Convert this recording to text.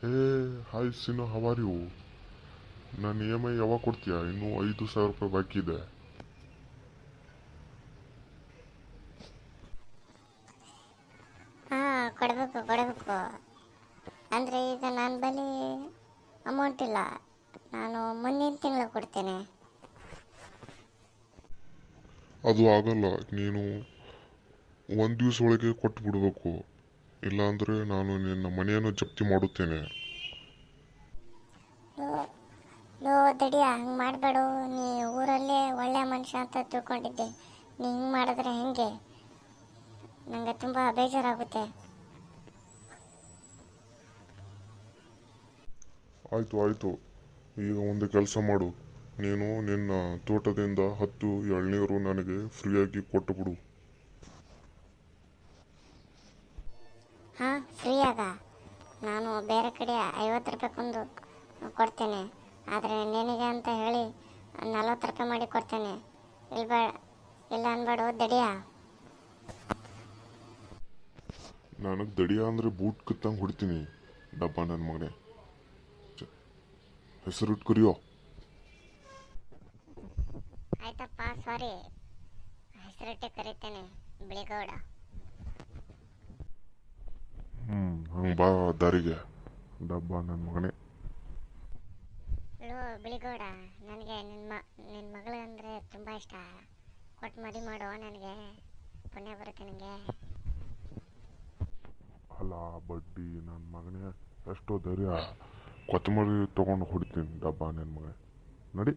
Hey hi Sinu, how are you? ನಾನು E M I ಯಾವಾಗ ಕೊಡ್ತೀಯಾ? ಇನ್ನೂ 5,000 ರೂಪಾಯಿ ಬಾಕಿ ಇದೆ. ಹಾಂ, ಕೊಡಬೇಕು. ಅಂದರೆ ಈಗ ನನ್ನ ಬಳಿ ಅಮೌಂಟ್ ಇಲ್ಲ. ನಾನು ಮುಂದಿನ ತಿಂಗಳು ಕೊಡ್ತೇನೆ. ಅದು ಆಗಲ್ಲ, ನೀನು ಒಂದು ದಿವಸ ಒಳಗೆ ಕೊಟ್ಟು ಬಿಡಬೇಕು. ಇಲ್ಲಾಂದರೆ ನಾನು ನಿನ್ನ ಮನೆಯನ್ನು ಜಪ್ತಿ ಮಾಡುತ್ತೇನೆ. ಲೋ ದಡಿಯ, ಹಂಗೆ ಮಾಡಬೇಡು. ನೀ ಊರಲ್ಲೇ ಒಳ್ಳೆ ಮನುಷ್ಯ ಅಂತ ತಿಳ್ಕೊಂಡಿದ್ದೆ. ನೀ ಹಿಂಗೆ ಮಾಡಿದ್ರೆ ಹೆಂಗೆ? ನನಗೆ ತುಂಬ ಬೇಜಾರಾಗುತ್ತೆ. ಆಯಿತು, ಈಗ ಒಂದು ಕೆಲಸ ಮಾಡು. ನೀನು ನಿನ್ನ ತೋಟದಿಂದ 10 ಎಳ್ನೀರು ನನಗೆ ಫ್ರೀಯಾಗಿ ಕೊಟ್ಟು ಬಿಡು. ಹಾಂ, ಫ್ರೀಯಾಗ? ನಾನು ಬೇರೆ ಕಡೆ 50 ರೂಪಾಯಿಗೊಂದು ಕೊಡ್ತೇನೆ. ಆದರೆ ನಿನಗೆ ಅಂತ ಹೇಳಿ 40 ರೂಪಾಯಿ ಮಾಡಿ ಕೊಡ್ತೇನೆ. ಇಲ್ಲ ಅನ್ಬೇಡು ದಡಿಯ. ನನಗೆ ದಡಿಯ ಅಂದರೆ ಬೂಟ್ ಕಿತ್ತಂಗೆ ಹೊಡಿತೀನಿ. ಡಬ್ಬ ನನ್ನ ಮಗನೇ, ಹೆಸರಿಟ್ಟು ಕರಿಯೋ. ಆಯ್ತಪ್ಪ, ಸಾರಿ. ಹೆಸರಿಟ್ಟೆ ಕರಿತೇನೆ, ಬಿಳಿಗೌಡ. ಹಂಗೆ ಬಾ ದಾರಿಗೆ, ಡಬ್ಬ ನನ್ನ ಮಗನೇ. ಲೋ ಬಿಳಿಗೌಡ, ನನಗೆ ನಿನ್ನ ಮಗಳು ಅಂದರೆ ತುಂಬ ಇಷ್ಟ. ಕೊಟ್ಟು ಮದುವೆ ಮಾಡೋ, ನನಗೆ ಪುಣ್ಯ ಬರುತ್ತೆ ನನಗೆ. ಅಲ್ಲ ಬಡ್ಡಿ ನನ್ನ ಮಗನೇ, ಎಷ್ಟೋ ಧೈರ್ಯ. ಕೊತ್ತಂಬರಿ ತೊಗೊಂಡು ಹೊಡಿತೀನಿ ಡಬ್ಬ ನನ್ನ ಮಗನೇ. ನಡಿ.